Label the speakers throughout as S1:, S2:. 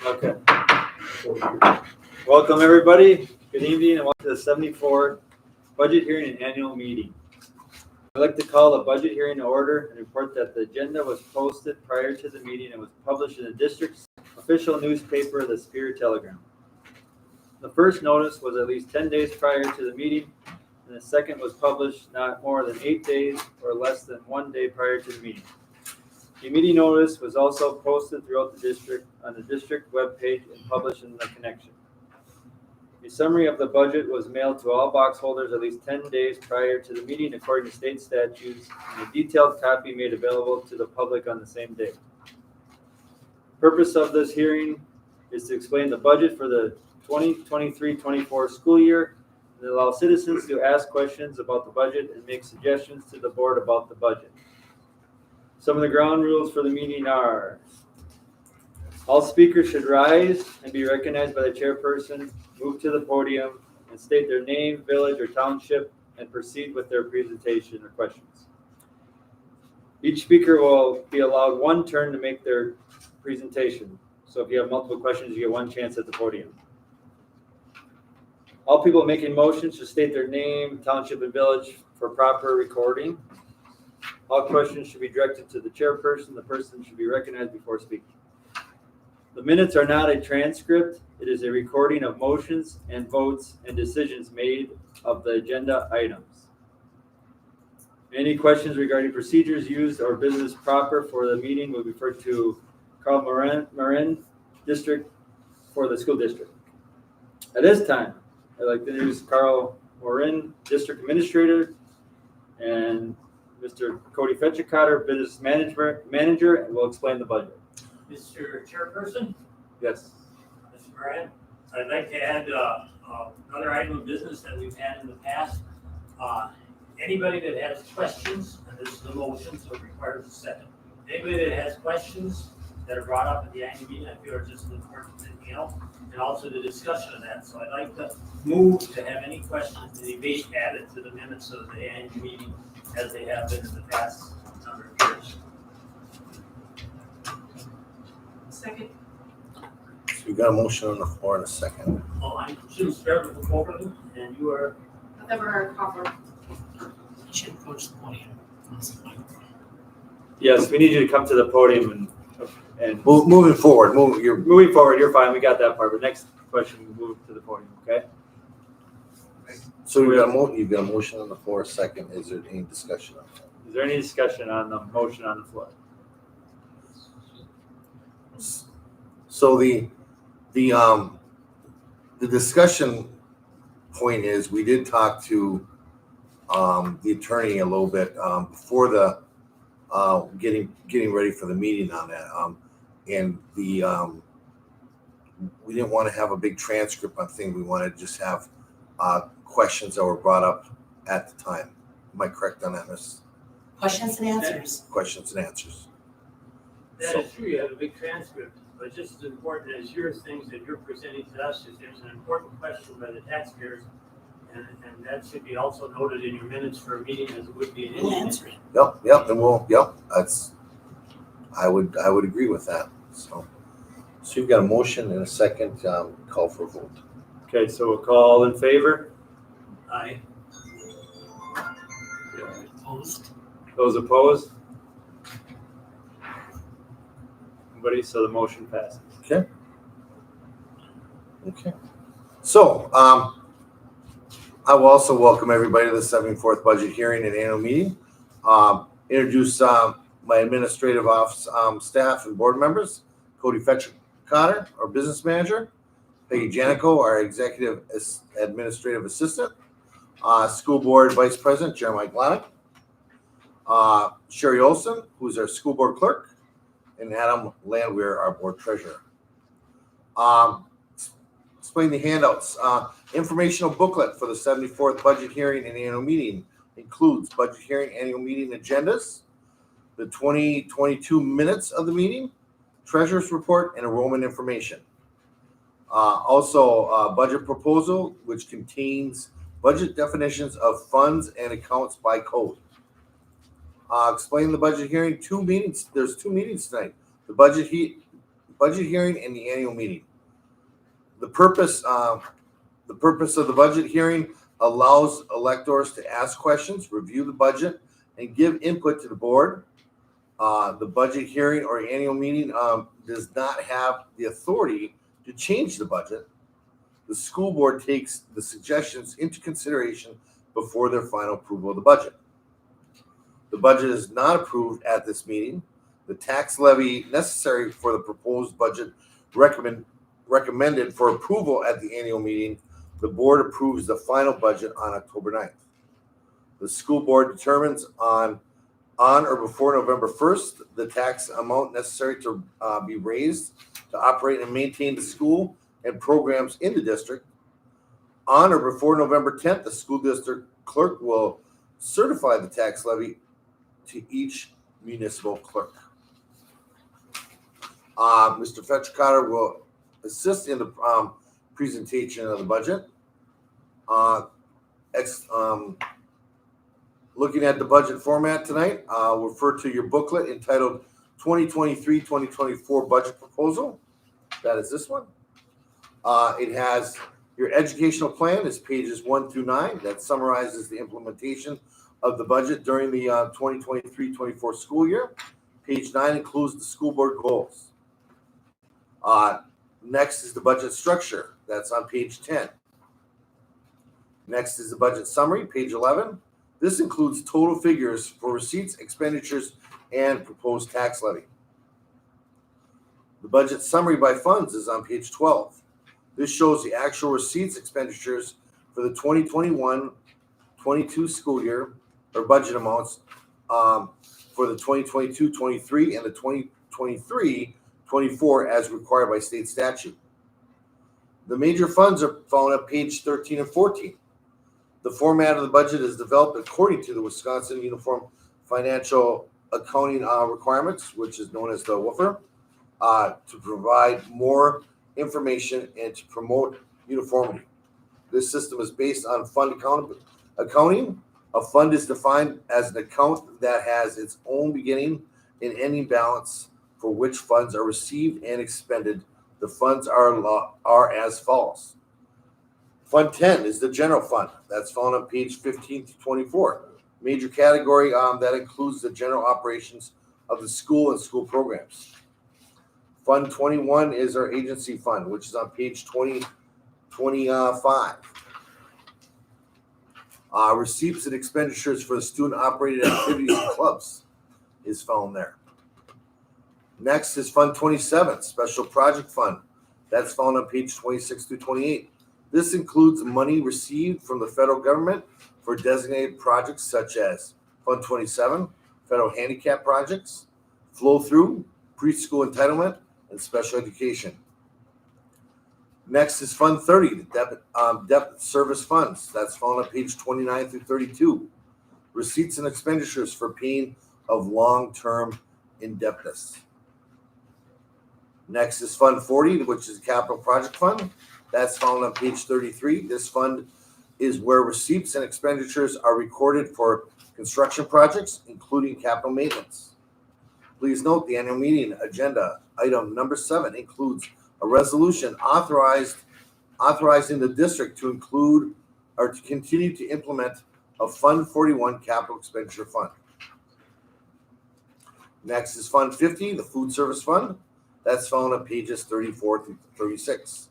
S1: Okay. Welcome, everybody. Good evening, and welcome to the 74th Budget Hearing and Annual Meeting. I'd like to call the budget hearing to order and report that the agenda was posted prior to the meeting and was published in the district's official newspaper, the Superior Telegram. The first notice was at least 10 days prior to the meeting, and the second was published not more than 8 days or less than 1 day prior to the meeting. The meeting notice was also posted throughout the district on the district webpage and published in the Connection. A summary of the budget was mailed to all box holders at least 10 days prior to the meeting according to state statutes, and a detailed copy made available to the public on the same day. The purpose of this hearing is to explain the budget for the 2023-24 school year and allow citizens to ask questions about the budget and make suggestions to the board about the budget. Some of the ground rules for the meeting are: all speakers should rise and be recognized by the chairperson, move to the podium, and state their name, village, or township, and proceed with their presentation or questions. Each speaker will be allowed one turn to make their presentation. So if you have multiple questions, you get one chance at the podium. All people making motions should state their name, township, and village for proper recording. All questions should be directed to the chairperson. The person should be recognized before speaking. The minutes are not a transcript. It is a recording of motions and votes and decisions made of the agenda items. Any questions regarding procedures used or business proper for the meeting will be referred to Carl Marin, district for the school district. At this time, I'd like to introduce Carl Marin, district administrator, and Mr. Cody Fetchikotter, business manager, and will explain the budget.
S2: Mr. Chairperson?
S1: Yes.
S2: Mr. Moran, I'd like to add another item of business that we've had in the past. Anybody that has questions, and this is the motion, so it requires a second. Anybody that has questions that are brought up at the annual meeting, I feel are just as important as anything else, and also the discussion of that. So I'd like to move to have any questions and debate added to the minutes of the annual meeting as they have been in the past number of years.
S3: Second.
S4: So we got a motion on the floor in a second.
S2: Oh, I'm Jim Sperber from Overland, and you are?
S3: Deborah Copper.
S5: You should approach the podium.
S1: Yes, we need you to come to the podium and
S4: Moving forward,
S1: moving forward. You're fine. We got that part. But next question, we move to the podium. Okay.
S4: so you got a motion on the floor, a second. Is there any discussion on that?
S1: Is there any discussion on the motion on the floor?
S4: So the discussion point is we did talk to the attorney a little bit before the getting ready for the meeting on that, and we didn't want to have a big transcript on thing. We wanted to just have questions that were brought up at the time. Am I correct on that, Miss?
S5: Questions and answers.
S4: Questions and answers.
S2: That is true, you have a big transcript, but just as important as your things that you're presenting to us, is there's an important question by the taxpayers, and that should be also noted in your minutes for a meeting as it would be in any
S5: We'll
S2: meeting.
S5: answer it.
S4: Yep, that's, I would agree with that. So you've got a motion and a second, call for a vote.
S1: Okay, so we'll call in favor.
S2: Aye.
S5: Opposed?
S1: Those opposed? Nobody, so the motion passes.
S4: Okay. So, I will also welcome everybody to the 74th budget hearing and annual meeting. Introduce my administrative office staff and board members: Cody Fetchikotter, our business manager; Peggy Janico, our executive administrative assistant; school board vice president Jeremiah Glonick; Sherry Olson, who's our school board clerk; and Adam Landwehr, our board treasurer. Explain the handouts. Informational booklet for the 74th budget hearing and annual meeting includes budget hearing annual meeting agendas, the 2022 minutes of the meeting, treasurer's report, and enrollment information. Also, budget proposal, which contains budget definitions of funds and accounts by code. Explain the budget hearing. There's two meetings tonight. The budget budget hearing and the annual meeting. The purpose of the budget hearing allows electors to ask questions, review the budget, and give input to the board. The budget hearing or annual meeting does not have the authority to change the budget. The school board takes the suggestions into consideration before their final approval of the budget. The budget is not approved at this meeting. The tax levy necessary for the proposed budget recommended for approval at the annual meeting. The board approves the final budget on October 9th. The school board determines on or before November 1st the tax amount necessary to be raised to operate and maintain the school and programs in the district. On or before November 10th, the school district clerk will certify the tax levy to each municipal clerk. Mr. Fetchcotter will assist in the presentation of the budget. Looking at the budget format tonight, refer to your booklet entitled 2023-2024 Budget Proposal. That is this one. It has your educational plan is pages 1 through 9. That summarizes the implementation of the budget during the 2023-24 school year. Page 9 includes the school board goals. Next is the budget structure. That's on page 10. Next is the budget summary, page 11. This includes total figures for receipts, expenditures, and proposed tax levy. The budget summary by funds is on page 12. This shows the actual receipts, expenditures for the 2021-22 school year, or budget amounts for the 2022-23 and the 2023-24 as required by state statute. The major funds are found on page 13 and 14. The format of the budget is developed according to the Wisconsin Uniform Financial Accounting Requirements, which is known as the WUFR, to provide more information and to promote uniformity. This system is based on fund accounting. A fund is defined as an account that has its own beginning and ending balance for which funds are received and expended. The funds are as follows. Fund 10 is the general fund. That's found on page 15 to 24. Major category that includes the general operations of the school and school programs. Fund 21 is our agency fund, which is on page 25. Receipts and expenditures for the student operated activities and clubs is found there. Next is Fund 27, Special Project Fund. That's found on page 26 through 28. This includes money received from the federal government for designated projects such as Fund 27, federal handicap projects, flow-through, preschool entitlement, and special education. Next is Fund 30, the debt service funds. That's found on page 29 through 32. Receipts and expenditures for paying of long-term indebtedness. Next is Fund 40, which is Capital Project Fund. That's found on page 33. This fund is where receipts and expenditures are recorded for construction projects, including capital maintenance. Please note the annual meeting agenda item number 7 includes a resolution authorizing the district to include or to continue to implement a Fund 41 capital expenditure fund. Next is Fund 50, the food service fund. That's found on pages 34 through 36.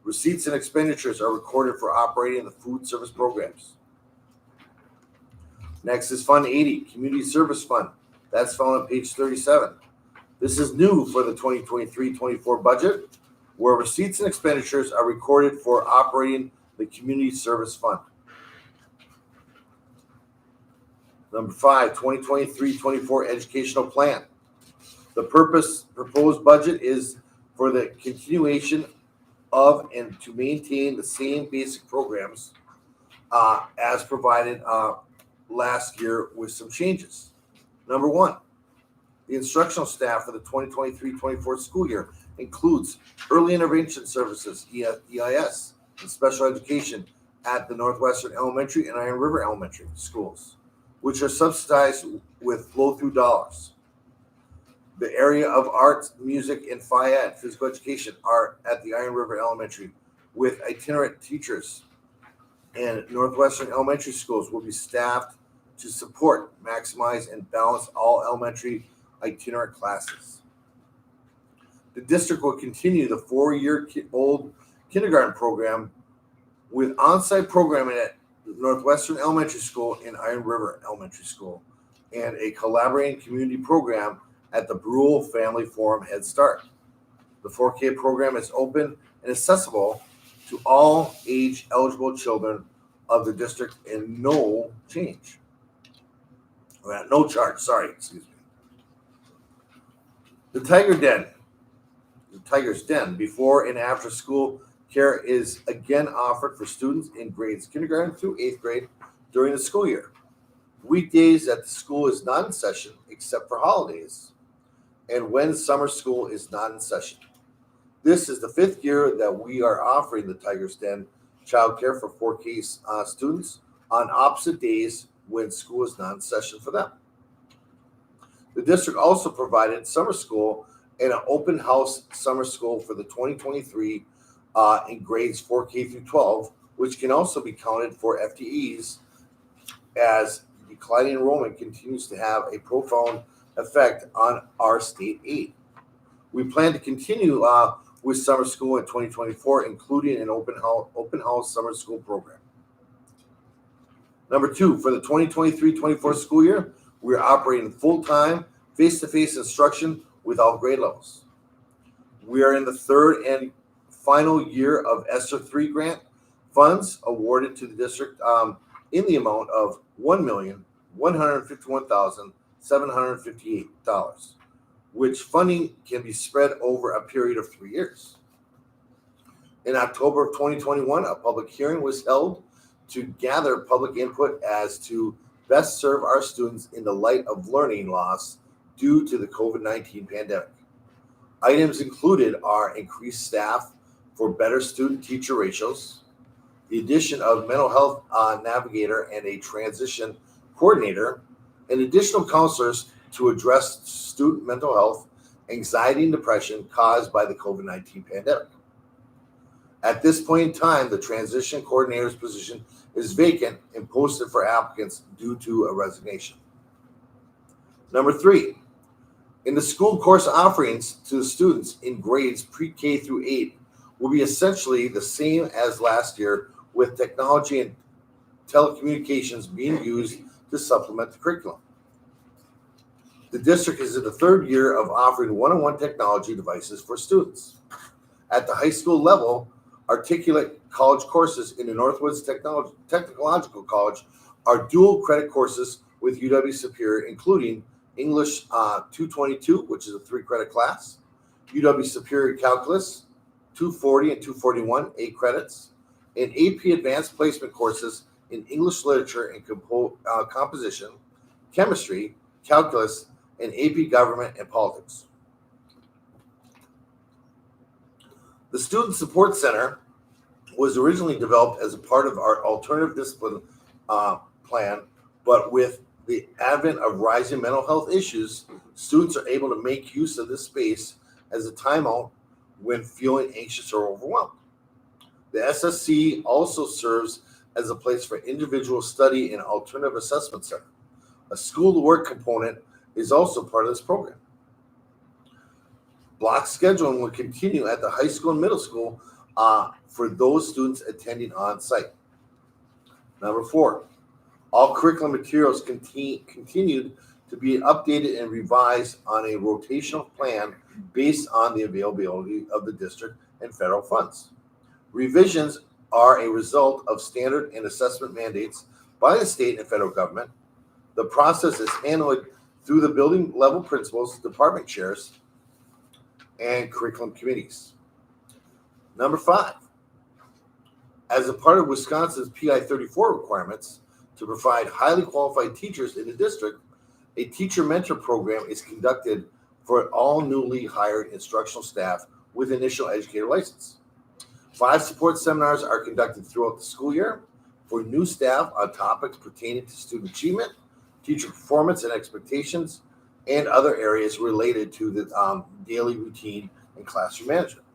S4: Receipts and expenditures are recorded for operating the food service programs. Next is Fund 80, Community Service Fund. That's found on page 37. This is new for the 2023-24 budget, where receipts and expenditures are recorded for operating the Community Service Fund. Number 5, 2023-24 Educational Plan. The proposed budget is for the continuation of and to maintain the same basic programs as provided last year with some changes. Number 1, the instructional staff for the 2023-24 school year includes early intervention services, EIS, and special education at the Northwestern Elementary and Iron River Elementary schools, which are subsidized with flow-through dollars. The area of arts, music, and FIAD, physical education, are at the Iron River Elementary with itinerant teachers. And Northwestern elementary schools will be staffed to support, maximize, and balance all elementary itinerant classes. The district will continue the 4-year-old kindergarten program with on-site programming at Northwestern Elementary School and Iron River Elementary School, and a collaborating community program at the Brule Family Forum Head Start. The 4K program is open and accessible to all age-eligible children of the district and no charge, excuse me. The Tiger's Den, before and after school care is again offered for students in grades kindergarten through 8th grade during the school year. Weekdays that the school is not in session except for holidays, and when summer school is not in session. This is the 5th year that we are offering the Tiger's Den childcare for 4K students on opposite days when school is not in session for them. The district also provided summer school and an open house summer school for the 2023 in grades 4K through 12, which can also be counted for FTEs as declining enrollment continues to have a profound effect on our state aid. We plan to continue with summer school in 2024, including an open house summer school program. Number 2, for the 2023-24 school year, we are operating full-time, face-to-face instruction with all grade levels. We are in the 3rd and final year of ESSER 3 grant funds awarded to the district in the amount of $1,151,758, which funding can be spread over a period of 3 years. In October of 2021, a public hearing was held to gather public input as to best serve our students in the light of learning loss due to the COVID-19 pandemic. Items included are increased staff for better student-teacher ratios, the addition of mental health navigator and a transition coordinator, and additional counselors to address student mental health, anxiety, and depression caused by the COVID-19 pandemic. At this point in time, the transition coordinator's position is vacant and posted for applicants due to a resignation. Number 3, in the school course offerings to the students in grades pre-K through 8 will be essentially the same as last year, with technology and telecommunications being used to supplement the curriculum. The district is in the 3rd year of offering one-on-one technology devices for students. At the high school level, Articulate college courses in the Northwoods Technological College are dual credit courses with UW Superior, including English 222, which is a 3-credit class, UW Superior Calculus 240 and 241, 8 credits, and AP Advanced Placement courses in English Literature and Composition, Chemistry, Calculus, and AP Government and Politics. The Student Support Center was originally developed as a part of our alternative discipline plan, but with the advent of rising mental health issues, students are able to make use of this space as a timeout when feeling anxious or overwhelmed. The SSC also serves as a place for individual study and alternative assessment center. A school to work component is also part of this program. Block scheduling will continue at the high school and middle school for those students attending on site. Number 4, all curriculum materials continued to be updated and revised on a rotational plan based on the availability of the district and federal funds. Revisions are a result of standard and assessment mandates by the state and federal government. The process is handled through the building level principals, department chairs, and curriculum committees. Number 5, as a part of Wisconsin's PI 34 requirements to provide highly qualified teachers in the district, a teacher mentor program is conducted for all newly hired instructional staff with initial educator license. 5 support seminars are conducted throughout the school year for new staff on topics pertaining to student achievement, teacher performance and expectations, and other areas related to the daily routine and classroom management.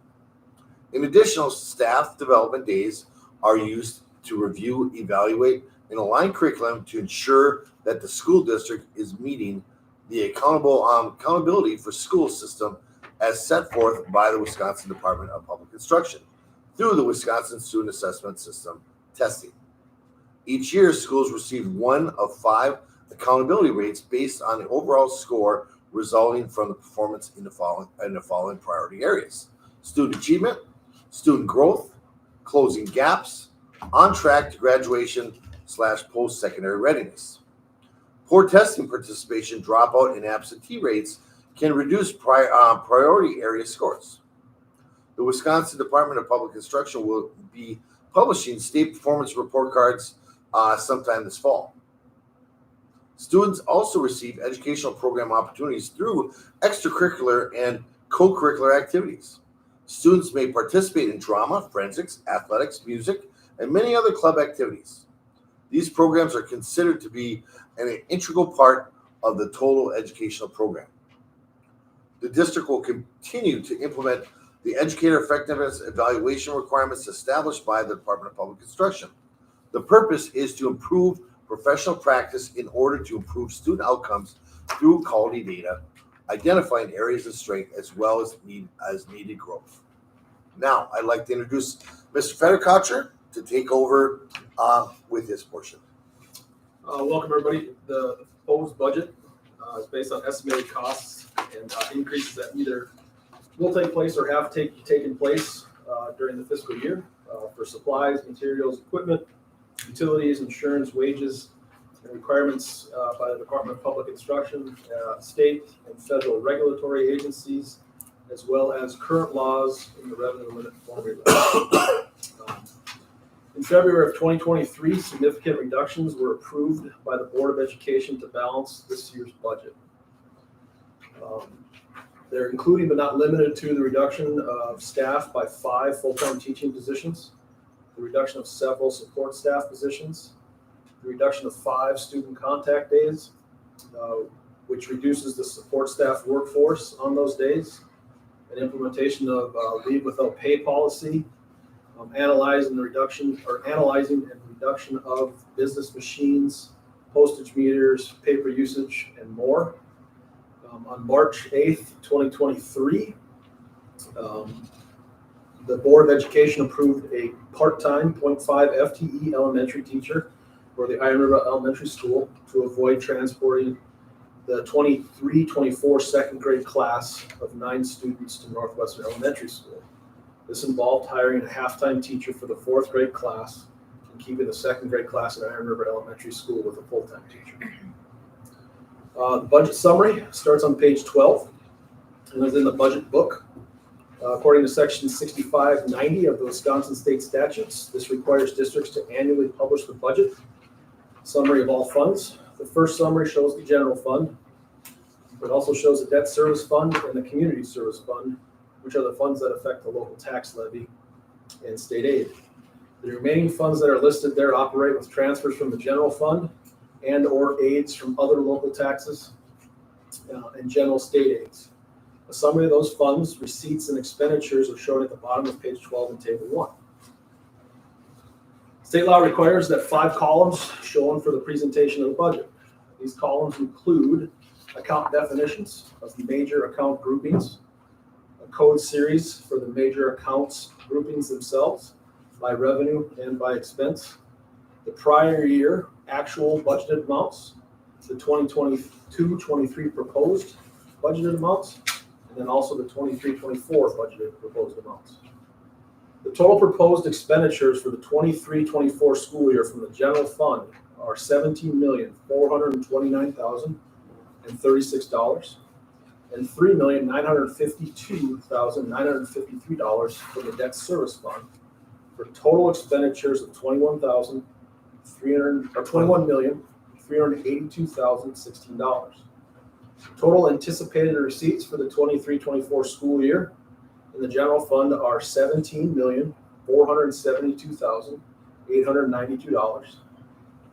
S4: In addition, staff development days are used to review, evaluate, and align curriculum to ensure that the school district is meeting the accountability for school system as set forth by the Wisconsin Department of Public Instruction through the Wisconsin Student Assessment System testing. Each year, schools receive one of 5 accountability rates based on the overall score resulting from the performance in the following priority areas: student achievement, student growth, closing gaps, on track to graduation / post-secondary readiness. Poor testing participation, dropout, and absentee rates can reduce priority area scores. The Wisconsin Department of Public Instruction will be publishing state performance report cards sometime this fall. Students also receive educational program opportunities through extracurricular and co-curricular activities. Students may participate in drama, forensics, athletics, music, and many other club activities. These programs are considered to be an integral part of the total educational program. The district will continue to implement the educator effectiveness evaluation requirements established by the Department of Public Instruction. The purpose is to improve professional practice in order to improve student outcomes through quality data, identifying areas of strength as well as needed growth. Now, I'd like to introduce Mr. Federkocher to take over with this portion.
S6: Welcome, everybody. The proposed budget is based on estimated costs and increases that either will take place or have taken place during the fiscal year for supplies, materials, equipment, utilities, insurance, wages, and requirements by the Department of Public Instruction, state and federal regulatory agencies, as well as current laws in the revenue limit formula. In February of 2023, significant reductions were approved by the Board of Education to balance this year's budget. They're including but not limited to the reduction of staff by 5 full-time teaching positions, the reduction of several support staff positions, the reduction of 5 student contact days, which reduces the support staff workforce on those days, an implementation of leave without pay policy, analyzing and reduction of business machines, postage meters, paper usage, and more. On March 8th, 2023, the Board of Education approved a part-time 0.5 FTE elementary teacher for the Iron River Elementary School to avoid transporting the 23-24 second grade class of 9 students to Northwestern Elementary School. This involved hiring a half-time teacher for the 4th grade class and keeping the 2nd grade class at Iron River Elementary School with a full-time teacher. The budget summary starts on page 12 and is in the budget book. According to section 6590 of the Wisconsin State Statutes, this requires districts to annually publish the budget summary of all funds. The first summary shows the general fund. It also shows the debt service fund and the community service fund, which are the funds that affect the local tax levy and state aid. The remaining funds that are listed there operate with transfers from the general fund and or aids from other local taxes and general state aids. A summary of those funds, receipts, and expenditures are shown at the bottom of page 12 in table 1. State law requires that 5 columns shown for the presentation of the budget. These columns include account definitions of the major account groupings, a code series for the major accounts groupings themselves by revenue and by expense, the prior year actual budgeted amounts, the 2022-23 proposed budgeted amounts, and then also the 23-24 budgeted proposed amounts. The total proposed expenditures for the 23-24 school year from the general fund are $17,429,036 and $3,952,953 from the debt service fund, for total expenditures of $21,382,016. Total anticipated receipts for the 23-24 school year in the general fund are $17,472,892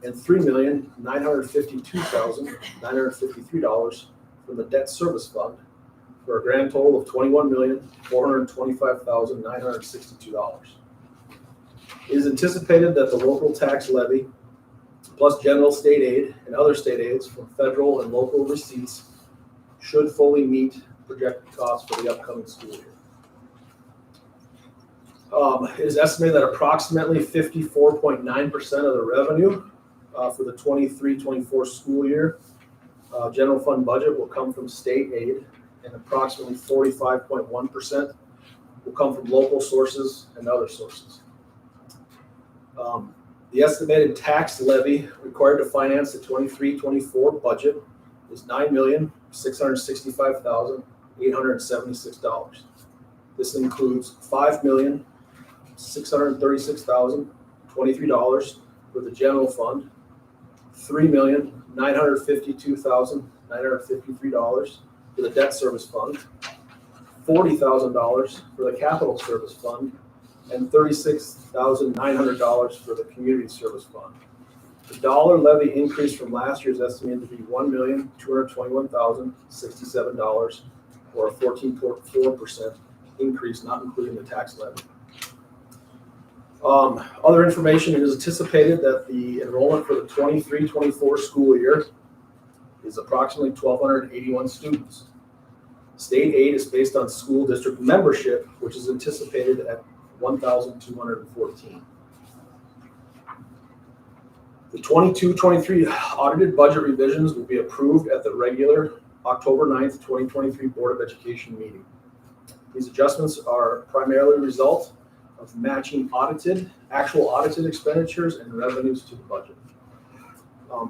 S6: and $3,952,953 for from the debt service fund for a grand total of $21,425,962. It is anticipated that the local tax levy, plus general state aid and other state aids from federal and local receipts, should fully meet projected costs for the upcoming school year. It is estimated that approximately 54.9% of the revenue for the 23-24 school year general fund budget will come from state aid, and approximately 45.1% will come from local sources and other sources. The estimated tax levy required to finance the 23-24 budget is $9,665,876. This includes $5,636,023 for the general fund, $3,952,953 for the debt service fund, $40,000 for the capital service fund, and $36,900 for the community service fund. The dollar levy increase from last year is estimated to be $1,221,067, or a 14.4% increase, not including the tax levy. Other information, it is anticipated that the enrollment for the 23-24 school year is approximately 1,281 students. State aid is based on school district membership, which is anticipated at 1,214. The 22-23 audited budget revisions will be approved at the regular October 9th, 2023 Board of Education meeting. These adjustments are primarily a result of matching actual audited expenditures and revenues to the budget.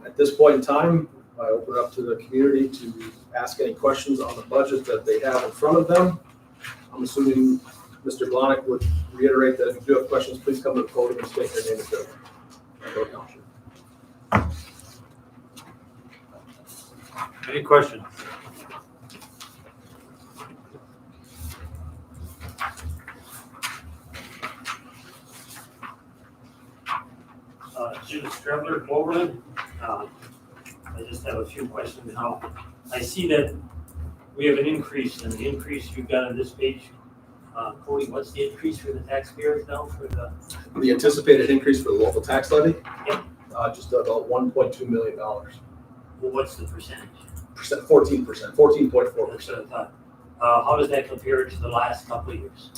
S6: At this point in time, I open it up to the community to ask any questions on the budget that they have in front of them. I'm assuming Mr. Glonick would reiterate that if you do have questions, please come to the podium and state your name and address.
S1: Any questions?
S2: Jim Strebler, Overland. I just have a few questions now. I see that we have an increase, and the increase you've got on this page, Cody, what's the increase for the taxpayers now for the?
S6: The anticipated increase for the local tax levy?
S2: Yep.
S6: Just about $1.2 million.
S2: Well, what's the percentage?
S6: 14%, 14.4%.
S2: That's what I thought. How does that compare to the last couple of years?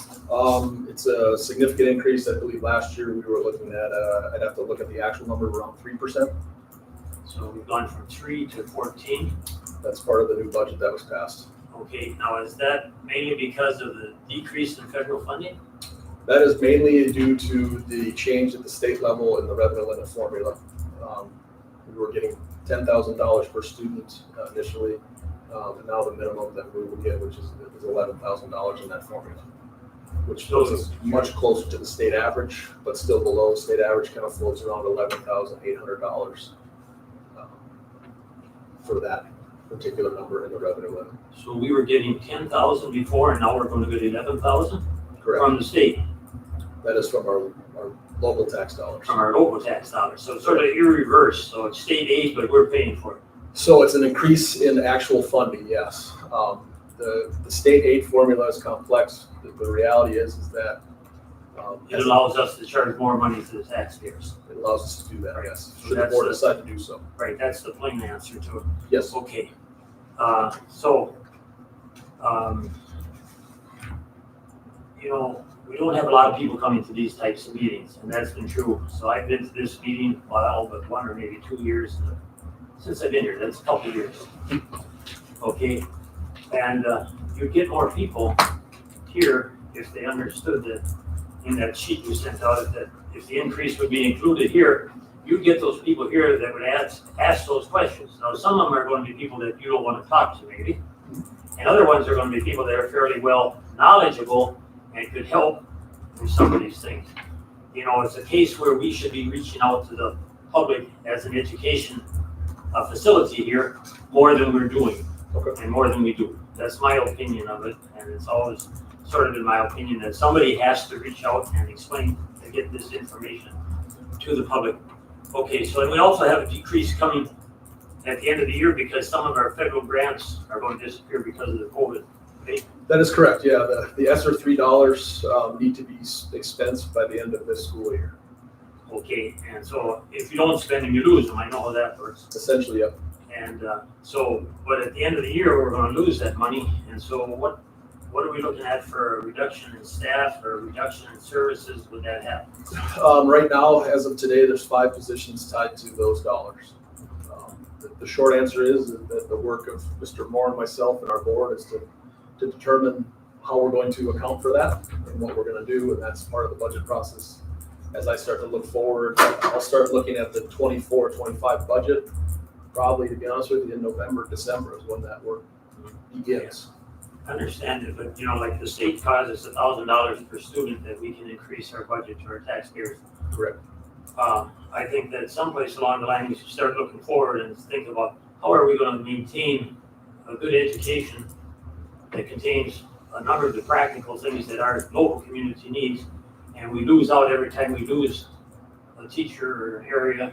S6: It's a significant increase. I believe last year we were looking at, I'd have to look at the actual number, around 3%.
S2: So we've gone from 3 to 14.
S6: That's part of the new budget that was passed.
S2: Okay, now is that mainly because of the decrease in federal funding?
S6: That is mainly due to the change at the state level in the revenue limit formula. We were getting $10,000 per student initially, and now the minimum that we will get, which is $11,000 in that formula, which puts us much closer to the state average, but still below state average. Kind of floats around $11,800 for that particular number in the revenue limit.
S2: So we were getting 10,000 before, and now we're going to get 11,000
S6: Correct.
S2: from the state,
S6: That is from our local tax dollars.
S2: from our local tax dollars. So it's sort of in-reverse. So it's state aid, but we're paying for it.
S6: So it's an increase in actual funding, yes. The state aid formula is complex. The reality is that
S2: It allows us to charge more money to the taxpayers.
S6: it allows us to do that, yes.
S2: So
S6: Should the
S2: that's
S6: board
S2: the-
S6: decide to do so.
S2: Right, that's the plain answer to it.
S6: Yes.
S2: Okay. We don't have a lot of people coming to these types of meetings, and that's been true. So I've been to this meeting, well, but 1 or maybe 2 years since I've been here. That's a couple of years. Okay, and you'd get more people here if they understood that in that sheet you sent out, that if the increase would be included here, you'd get those people here that would ask those questions. Now, some of them are going to be people that you don't want to talk to, maybe. And other ones are going to be people that are fairly well knowledgeable and could help with some of these things. It's a case where we should be reaching out to the public as an education facility here more than we're doing.
S6: Okay.
S2: And more than we do. That's my opinion of it, and it's always sort of in my opinion that somebody has to reach out and explain and get this information to the public. Okay, so we also have a decrease coming at the end of the year because some of our federal grants are going to disappear because of the COVID. Right?
S6: That is correct, yeah. The ESSER $3 need to be expensed by the end of this school year,
S2: Okay, and so if you don't spend them, you lose them. I know how that works.
S6: essentially, yep.
S2: And so, but at the end of the year, we're going to lose that money. And so what are we looking at for a reduction in staff or a reduction in services? Would that happen?
S6: Right now, as of today, there's 5 positions tied to those dollars. The short answer is that the work of Mr. Moore and myself and our board is to determine how we're going to account for that and what we're going to do, and that's part of the budget process. As I start to look forward, I'll start looking at the 24-25 budget, probably, to be honest with you, in November, December is when that work begins.
S2: I understand it, but you know, like the state causes $1,000 per student that we can increase our budget to our taxpayers.
S6: Correct.
S2: I think that someplace along the line, we should start looking forward and think about how are we going to maintain a good education that contains a number of the practical things that our local community needs. And we lose out every time we lose a teacher or an area.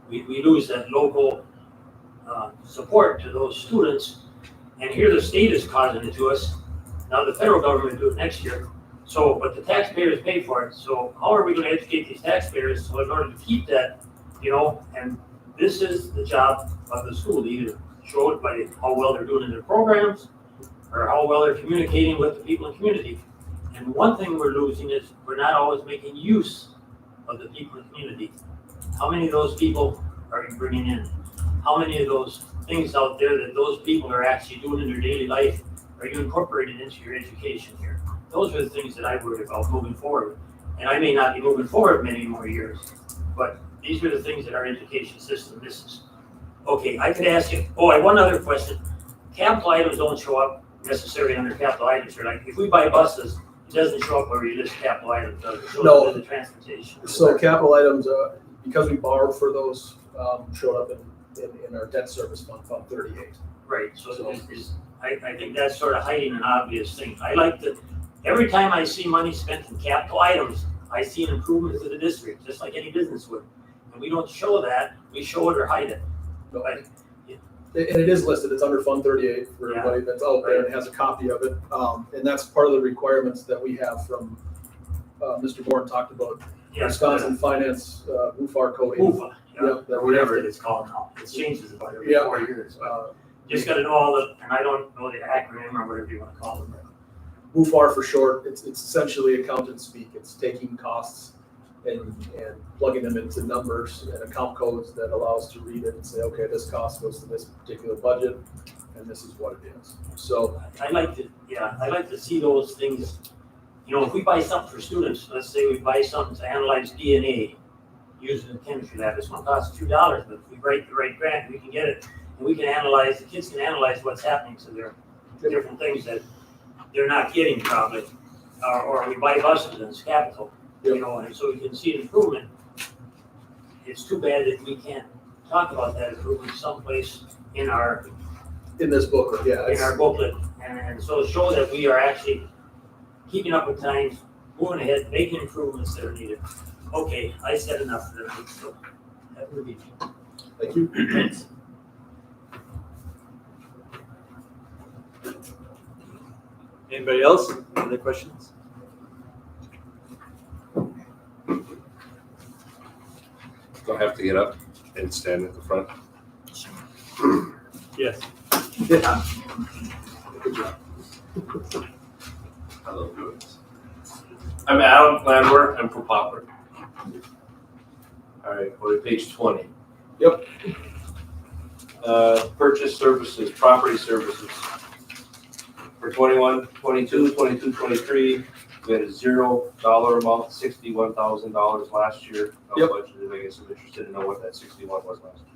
S2: We lose that local support to those students. And here the state is causing it to us. Now the federal government will do it next year. So, but the taxpayers pay for it. So how are we going to educate these taxpayers so in order to keep that, you know, and this is the job of the school to either show it by how well they're doing in their programs or how well they're communicating with the people in the community. And one thing we're losing is we're not always making use of the people in the community. How many of those people are you bringing in? How many of those things out there that those people are actually doing in their daily life are you incorporating into your education here? Those are the things that I worry about moving forward. And I may not be moving forward many more years, but these are the things that our education system misses. Okay, I could ask you, I one other question. Capital items don't show up necessarily under capital items. Or like if we buy buses, it doesn't show up where you list capital items, does it? It shows
S6: No.
S2: up in the transportation.
S6: So capital items, because we borrowed for those, showed up in our debt service fund, Fund 38.
S2: Right, so I think that's sort of hiding an obvious thing. I like to, every time I see money spent in capital items, I see an improvement to the district, just like any business would. And we don't show that, we show it or hide it.
S6: No,
S2: But
S6: And it is listed, it's under Fund 38 for everybody that's out there and has a copy of it. And that's part of the requirements that we have from, Mr. Bourne talked about Wisconsin Finance, UFAR coding.
S2: UFA,
S6: Yep, that
S2: or
S6: we have
S2: whatever
S6: to-
S2: it is called now. It changes about every
S6: Yeah.
S2: 4 years. But
S6: Uh,
S2: just gotta know all the, and I don't know the acronym or whatever you wanna call it.
S6: UFAR for short, it's essentially accountant speak. It's taking costs and plugging them into numbers and account codes that allow us to read it and say, okay, this cost goes to this particular budget, and this is what it is. So,
S2: I like to see those things. You know, if we buy something for students, let's say we buy something to analyze DNA using the chemistry lab, it's gonna cost $2, but if we write the right grant, we can get it. And we can analyze, the kids can analyze what's happening to their different things that they're not getting probably. Or we buy buses and it's capital, you know, and so we can see an improvement. It's too bad that we can't talk about that improvement someplace in our
S6: in this booklet, yeah.
S2: in our booklet, and so show that we are actually keeping up with times, moving ahead, making improvements that are needed. Okay, I said enough for tonight, so that would be.
S6: Thank you.
S1: Anybody else? Other questions?
S7: Do I have to get up and stand at the front?
S1: Yes.
S6: Yeah. Good job.
S7: I love doing this. I'm Adam Landwehr, I'm from Poplar. All right, go to page 20.
S6: Yep.
S7: Purchase services, property services. For 21, 22, 22, 23, we had a $0 amount, $61,000 last year. No
S6: Yep.
S7: budgeted. I guess I'm interested to know what that 61 was last year.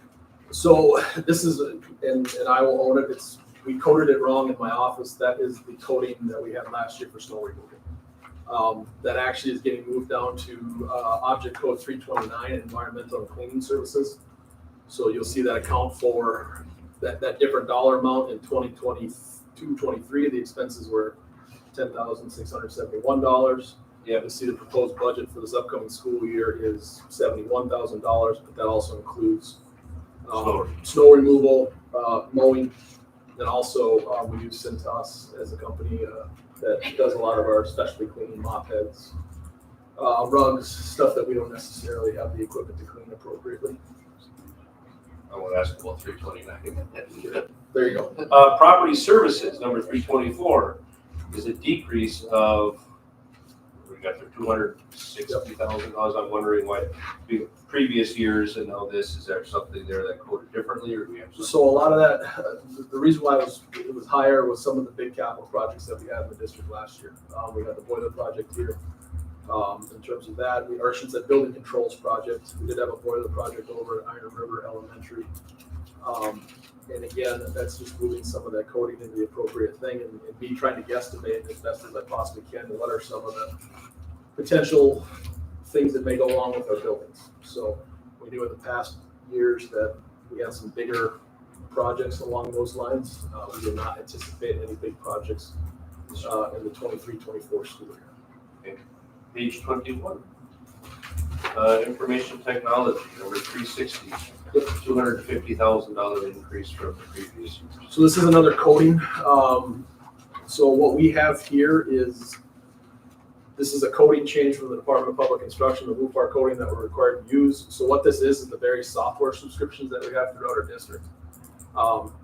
S6: So this is, and I will own it, we coded it wrong in my office. That is the coding that we had last year for snow removal. That actually is getting moved down to object code 329, environmental and cleaning services. So you'll see that account for that different dollar amount in 2022-23. The expenses were $10,671.
S7: Yeah.
S6: You see the proposed budget for this upcoming school year is $71,000, but that also includes Snow removal, mowing, and also we use Cintas as a company that does a lot of our specialty cleaning, mop heads, rugs, stuff that we don't necessarily have the equipment to clean appropriately.
S7: I want to ask about 329.
S6: There you go.
S7: Property services, number 324, is a decrease of, we got there $260,000. I'm wondering why previous years and now this, is there something there that coded differently, or do we have?
S6: So a lot of that, the reason why it was higher was some of the big capital projects that we had in the district last year. We had the boiler project here. In terms of that, I should say building controls project. We did have a boiler project over at Iron River Elementary. And again, that's just moving some of that coding into the appropriate thing and me trying to guesstimate as best as I possibly can what are some of the potential things that may go along with our buildings. So we knew in the past years that we had some bigger projects along those lines. We did not anticipate any big projects in the 23-24 school year.
S7: Page 21. Information technology, number 360, $250,000 increase from the previous year.
S6: So this is another coding. So what we have here is, this is a coding change from the Department of Public Instruction, the LUPAR coding that we're required to use. So what this is the various software subscriptions that we have throughout our district.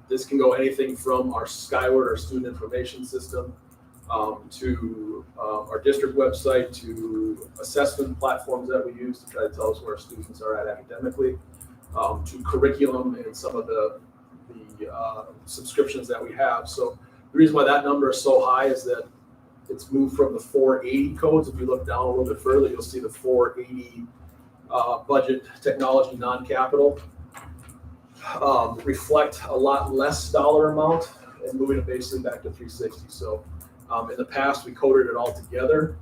S6: This can go anything from our Skyward, our student information system, to our district website, to assessment platforms that we use to try to tell us where our students are at academically, to curriculum and some of the subscriptions that we have. So the reason why that number is so high is that it's moved from the 480 codes. If you look down a little bit further, you'll see the 480 budget technology non-capital reflect a lot less dollar amount and moving it basically back to 360. So in the past, we coded it all together.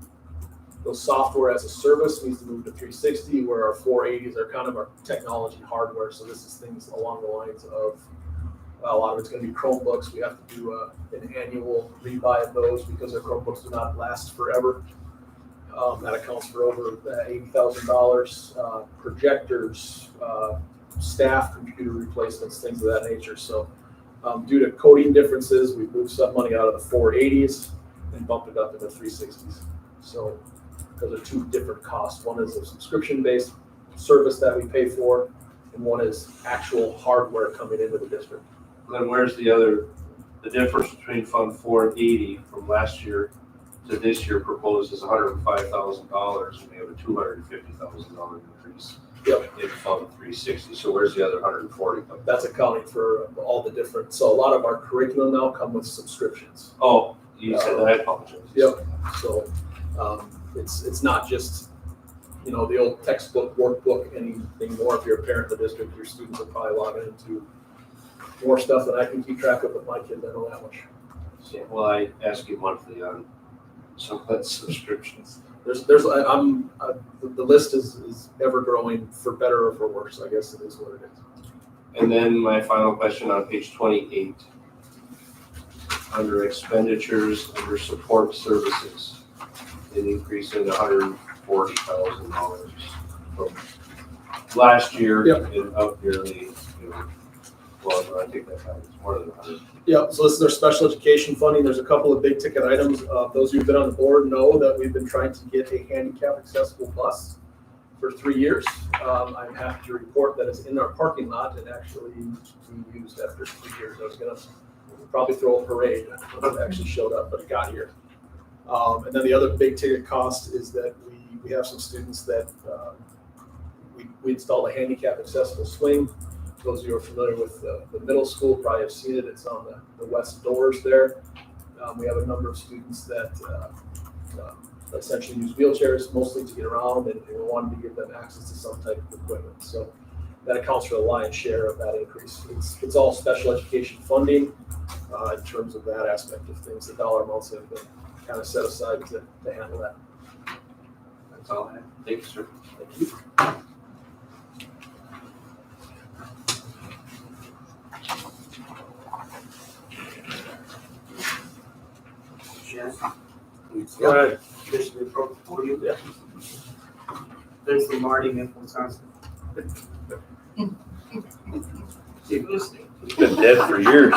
S6: Those software as a service needs to move to 360, where our 480s are kind of our technology hardware. So this is things along the lines of, a lot of it's going to be Chromebooks. We have to do an annual rebuy of those because our Chromebooks do not last forever. That accounts for over $80,000. Projectors, staff computer replacements, things of that nature. So due to coding differences, we moved some money out of the 480s and bumped it up into 360s. So those are two different costs. One is a subscription-based service that we pay for, and one is actual hardware coming into the district.
S7: Then where's the difference between Fund 480 from last year to this year proposed is $105,000, and we have a $250,000 increase in Fund 360. So where's the other 140?
S6: That's accounting for all the different. So a lot of our curriculum now come with subscriptions.
S7: Oh, you said that. I apologize.
S6: Yep. So it's not just, the old textbook, workbook, anything more. If you're a parent in the district, your students are probably logging into more stuff than I can keep track of with my kids. I know that much.
S7: So, well, I ask you monthly on some of that subscriptions.
S6: The list is ever growing, for better or for worse. I guess it is what it is.
S7: And then my final question on page 28, under expenditures, under support services, an increase in $140,000 from last year.
S6: Yep.
S7: And up nearly, well, I think that it's more than 100.
S6: Yeah, so this is our special education funding. There's a couple of big ticket items. Those who've been on the board know that we've been trying to get a handicap accessible bus for 3 years. I'm happy to report that it's in our parking lot and actually being used after 3 years. I was gonna probably throw a parade once it actually showed up, but it got here. And then the other big ticket cost is that we have some students that we installed a handicap accessible swing. Those of you who are familiar with the middle school probably have seen it. It's on the west doors there. We have a number of students that essentially use wheelchairs mostly to get around, and we wanted to give them access to some type of equipment. So that accounts for the lion's share of that increase. It's all special education funding in terms of that aspect of things. The dollar amounts have been kind of set aside to handle that.
S7: That's all I have. Thank you, sir.
S6: Thank you.
S8: Go ahead. Commissioner Portfolio.
S6: Yeah.
S8: Thanks for Marty and Wisconsin. Keep listening.
S7: It's been dead for years.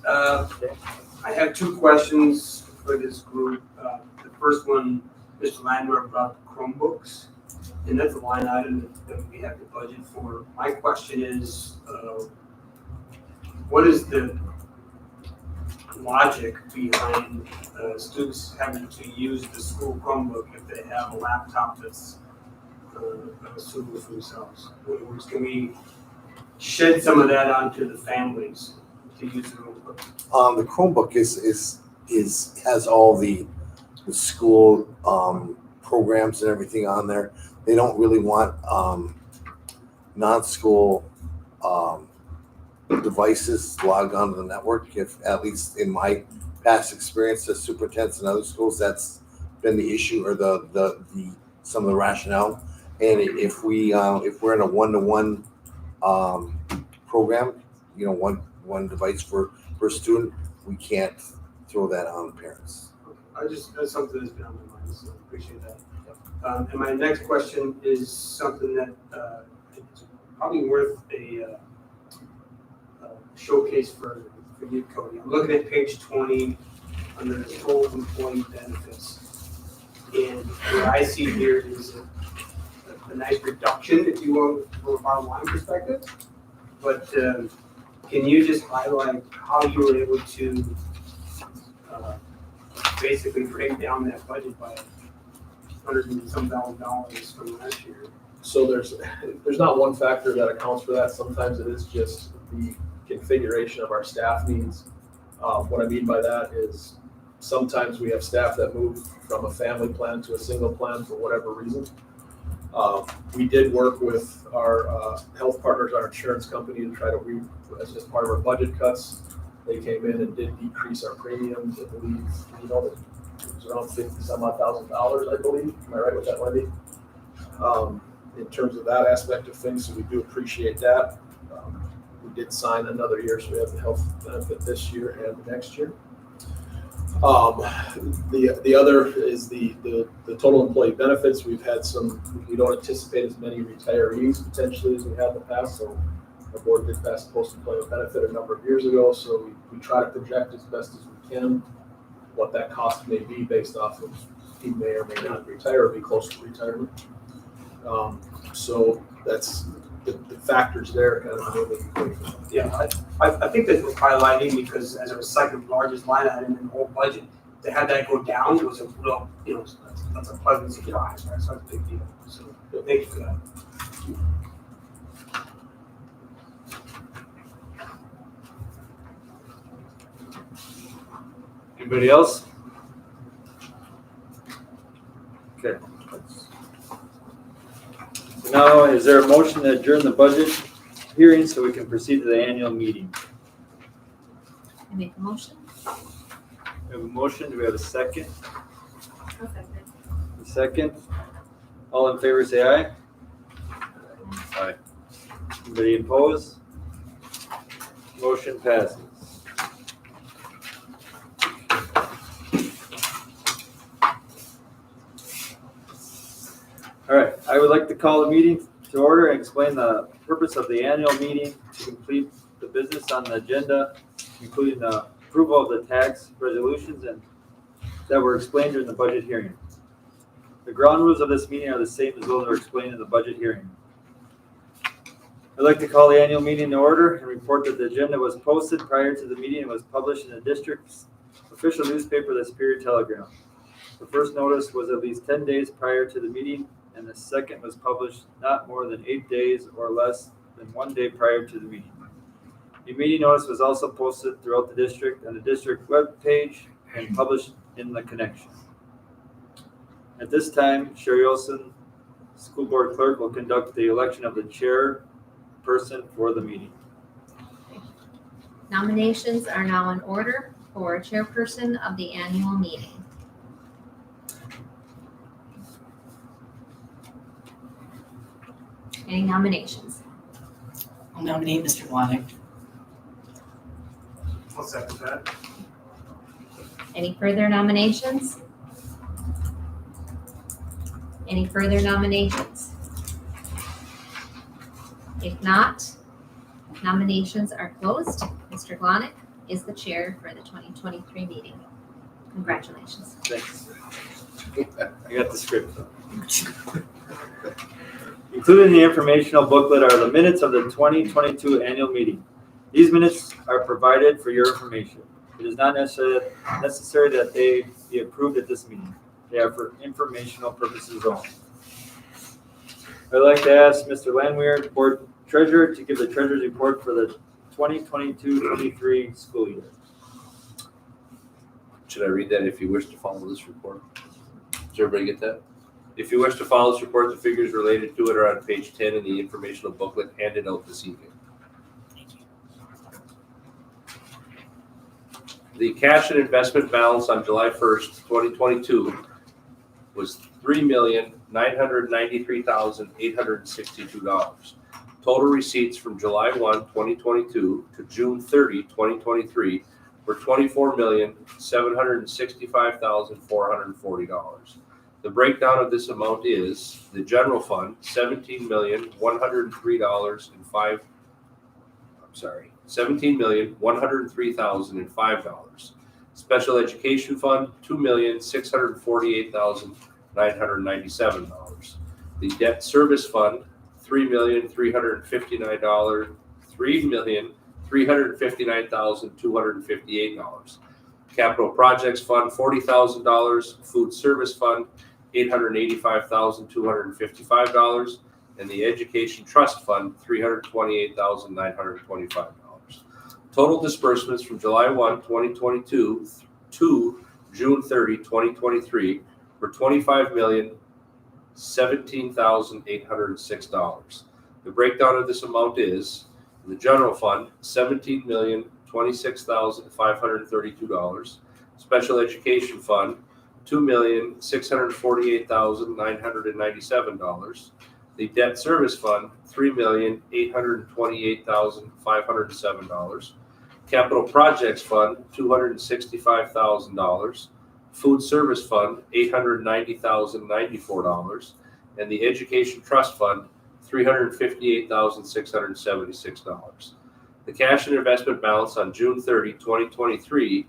S8: I have two questions for this group. The first one, Mr. Landwehr brought the Chromebooks, and that's a line item that we have the budget for. My question is, what is the logic behind students having to use the school Chromebook if they have a laptop that's suitable for themselves? In other words, can we shed some of that onto the families to use the Chromebook?
S4: The Chromebook has all the school programs and everything on there. They don't really want non-school devices logged onto the network. If, at least in my past experience as superintendents in other schools, that's been the issue or the some of the rationale. And if we're in a one-to-one program, you know, one device for a student, we can't throw that on the parents.
S8: That's something that's been on my mind, so I appreciate that. And my next question is something that it's probably worth a showcase for you, Cody. I'm looking at page 20 under the total employee benefits. And what I see here is a nice reduction, if you will, from a bottom line perspective. But can you just highlight how you were able to basically break down that budget by $100 and some $1,000 from last year?
S6: So there's not one factor that accounts for that. Sometimes it is just the configuration of our staff needs. What I mean by that is sometimes we have staff that move from a family plan to a single plan for whatever reason. We did work with our health partners, our insurance company, to try to as part of our budget cuts. They came in and did decrease our premiums. I believe, it was around $50,000, I believe. Am I right with that, Wendy? In terms of that aspect of things, so we do appreciate that. We did sign another year, so we have the health benefit this year and next year. The other is the total employee benefits. We don't anticipate as many retirees potentially as we had in the past, so our board did pass post-employment benefit a number of years ago, so we try to project as best as we can what that cost may be based off of he may or may not retire or be close to retirement. So that's the factors there kind of.
S8: Yeah, I think that's worth highlighting because as our second largest line item in the whole budget, to have that go down was a real, that's a pleasant surprise, right? So that's a big deal. So thank you for that.
S1: Anybody else? Okay. So now, is there a motion to adjourn the budget hearing so we can proceed to the annual meeting?
S9: I make a motion.
S1: We have a motion. Do we have a second?
S3: I'll second.
S1: A second. All in favor, say aye. Aye. Anybody opposed? Motion passes. All right, I would like to call the meeting to order and explain the purpose of the annual meeting to complete the business on the agenda, including the approval of the tax resolutions and that were explained during the budget hearing. The ground rules of this meeting are the same as those that are explained in the budget hearing. I'd like to call the annual meeting to order and report that the agenda was posted prior to the meeting and was published in the district's official newspaper, the Superior Telegram. The first notice was at least 10 days prior to the meeting, and the second was published not more than 8 days or less than 1 day prior to the meeting. The meeting notice was also posted throughout the district on the district web page and published in the Connection. At this time, Sherry Olson, School Board Clerk, will conduct the election of the chairperson for the meeting.
S9: Nominations are now in order for chairperson of the annual meeting. Any nominations?
S5: I'll nominate Mr. Wadding.
S8: I'll second that.
S9: Any further nominations? Any further nominations? If not, Nominations are closed. Mr. Glonick is the chair for the 2023 meeting. Congratulations.
S1: Thanks. I got the script. Included in the informational booklet are the minutes of the 2022 annual meeting. These minutes are provided for your information. It is not necessary that they be approved at this meeting. They are for informational purposes only. I'd like to ask Mr. Landwehr, Board Treasurer, to give the Treasurer's report for the 2022-23 school year.
S7: Should I read that if you wish to follow this report? Does everybody get that? If you wish to follow this report, the figures related to it are on page 10 in the informational booklet handed out this evening. The cash and investment balance on July 1st, 2022 was $3,993,862. Total receipts from July 1, 2022 to June 30, 2023 were $24,765,440. The breakdown of this amount is the general fund, $17,103,005. Special education fund, $2,648,997. The debt service fund, $3,359,258. Capital projects fund, $40,000. Food service fund, $885,255. And the education trust fund, $328,925. Total disbursements from July 1, 2022 to June 30, 2023 were $25,017,806. The breakdown of this amount is the general fund, $17,026,532. Special education fund, $2,648,997. The debt service fund, $3,828,507. Capital projects fund, $265,000. Food service fund, $890,094. And the education trust fund, $358,676. The cash and investment balance on June 30, 2023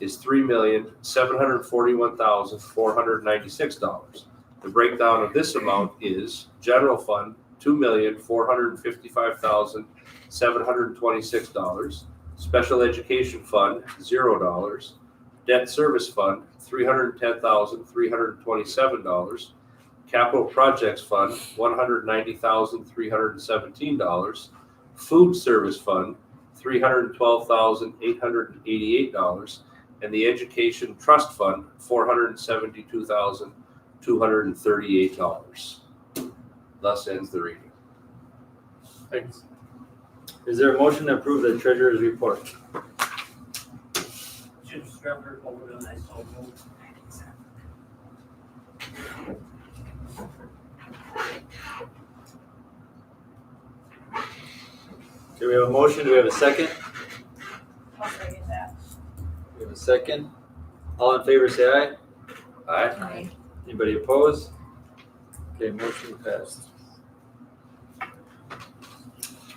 S7: is $3,741,496. The breakdown of this amount is general fund, $2,455,726. Special education fund, $0. Debt service fund, $310,327. Capital projects fund, $190,317. Food service fund, $312,888. And the education trust fund, $472,238. Thus ends the reading.
S1: Thanks. Is there a motion to approve the Treasurer's report?
S2: Jim Strebler, Overland, I so moved.
S1: Do we have a motion? Do we have a second?
S3: I'll second that.
S1: We have a second. All in favor, say aye. Aye.
S9: Aye.
S1: Anybody opposed? Okay, motion passed.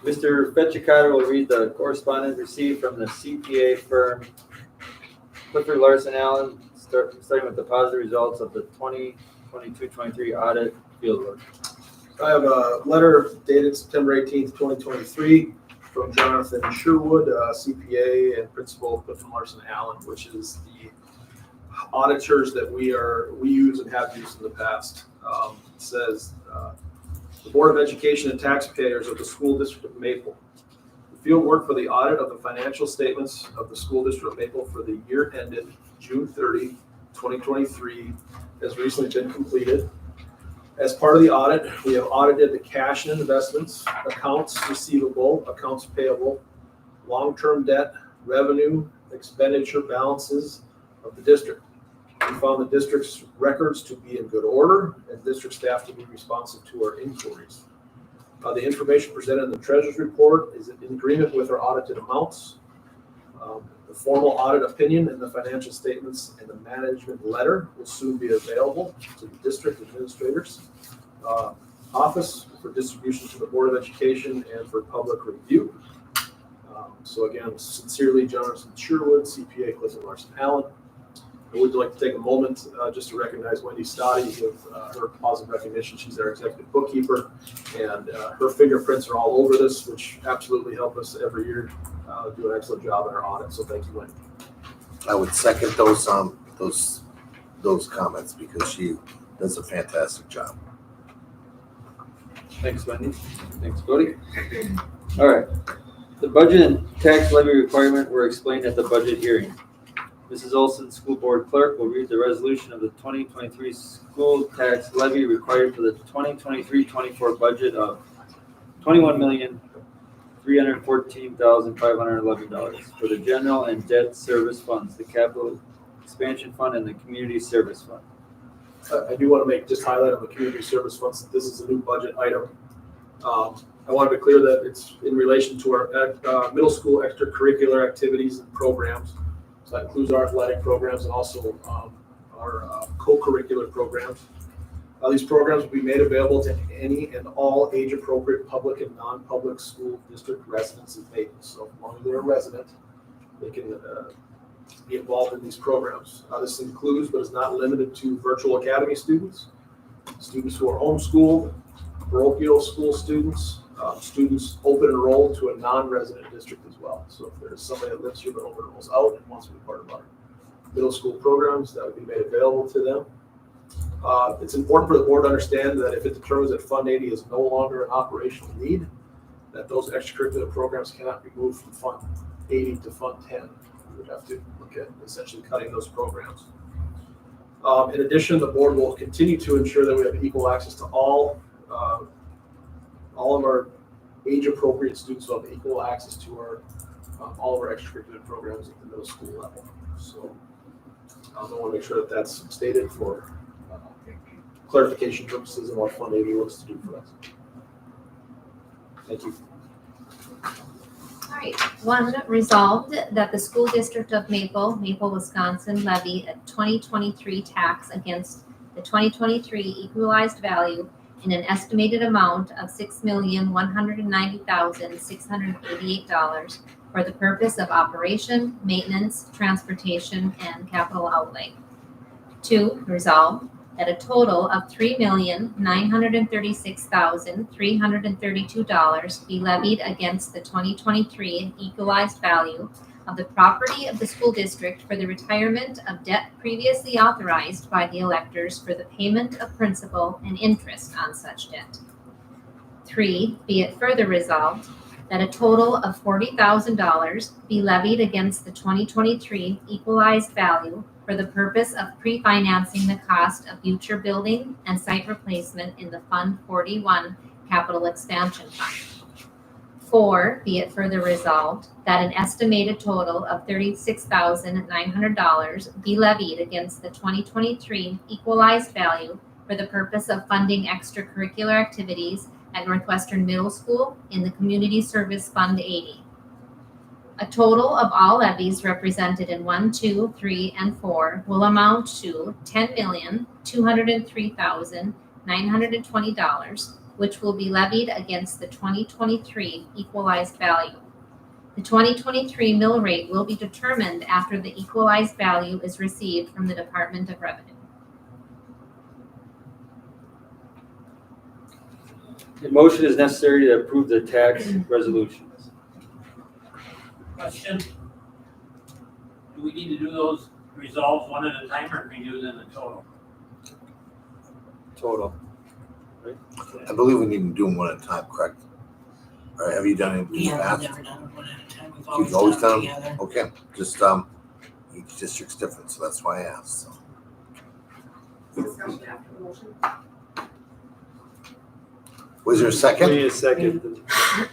S1: Mr. Fetchikata will read the correspondence received from the CPA firm Clifford Larson Allen, starting with the positive results of the 2022-23 audit fieldwork.
S6: I have a letter dated September 18th, 2023 from Jonathan Sherwood, CPA and principal of Clifford Larson Allen, which is the auditors that we use and have used in the past. It says, the Board of Education and taxpayers of the School District of Maple. The field work for the audit of the financial statements of the School District of Maple for the year ended June 30, 2023 has recently been completed. As part of the audit, we have audited the cash and investments, accounts receivable, accounts payable, long-term debt, revenue, expenditure balances of the district. We found the district's records to be in good order and district staff to be responsive to our inquiries. The information presented in the Treasurer's report is in agreement with our audited amounts. The formal audit opinion and the financial statements and the management letter will soon be available to the district administrators office for distribution to the Board of Education and for public review. So again, sincerely, Jonathan Sherwood, CPA, Clifton Larson Allen. I would like to take a moment just to recognize Wendy Stotty, give her positive recognition. She's our executive bookkeeper, and her fingerprints are all over this, which absolutely help us every year do an excellent job in our audit. So thank you, Wendy.
S4: I would second those comments because she does a fantastic job.
S1: Thanks, Wendy. Thanks, Cody. All right. The budget and tax levy requirement were explained at the budget hearing. Mrs. Olson, School Board Clerk, will read the resolution of the 2023 school tax levy required for the 2023-24 budget of $21,314,511 for the general and debt service funds, the capital expansion fund, and the community service fund.
S6: I do want to make just highlight on the community service funds that this is a new budget item. I want to be clear that it's in relation to our middle school extracurricular activities and programs. So that includes our athletic programs and also our co-curricular programs. These programs will be made available to any and all age-appropriate public and non-public school district residents and patrons. So as long as they're a resident, they can be involved in these programs. This includes, but is not limited to, virtual academy students, students who are homeschooled, parochial school students, students open enrolled to a non-resident district as well. So if there's somebody that lives here but open enrolls out and wants to be part of our middle school programs, that would be made available to them. It's important for the board to understand that if it determines that Fund 80 is no longer an operational need, that those extracurricular programs cannot be moved from Fund 80 to Fund 10. We would have to look at essentially cutting those programs. In addition, the board will continue to ensure that we have equal access to all of our age-appropriate students will have equal access to our all of our extracurricular programs at the middle school level. So I want to make sure that that's stated for clarification purposes and what Fund 80 looks to do for us. Thank you.
S9: All right. One, resolved that the school district of Maple, Wisconsin levy a 2023 tax against the 2023 equalized value in an estimated amount of $6,190,688 for the purpose of operation, maintenance, transportation, and capital outlay. Two, resolved that a total of $3,936,332 be levied against the 2023 equalized value of the property of the school district for the retirement of debt previously authorized by the electors for the payment of principal and interest on such debt. Three, be it further resolved that a total of $40,000 be levied against the 2023 equalized value for the purpose of pre-financing the cost of future building and site replacement in the Fund 41 Capital Expansion Fund. Four, be it further resolved that an estimated total of $36,900 be levied against the 2023 equalized value for the purpose of funding extracurricular activities at Northwestern Middle School in the Community Service Fund 80. A total of all levies represented in 1, 2, 3, and 4 will amount to $10,203,920, which will be levied against the 2023 equalized value. The 2023 mill rate will be determined after the equalized value is received from the Department of Revenue.
S1: The motion is necessary to approve the tax resolutions.
S2: Question? Do we need to do those resolves one at a time, or can we do them in total?
S1: Total.
S4: I believe we need to do them one at a time, correct? All right, have you done it in the
S5: Yeah,
S4: past?
S5: we've never done it one at a time. We've
S4: You've
S5: always
S4: always
S5: done
S4: done
S5: it together.
S4: Okay, just, each district's different, so that's why I asked, so.
S3: Discussion after the motion.
S4: Was there a
S1: We
S4: second?
S1: need a second.
S7: I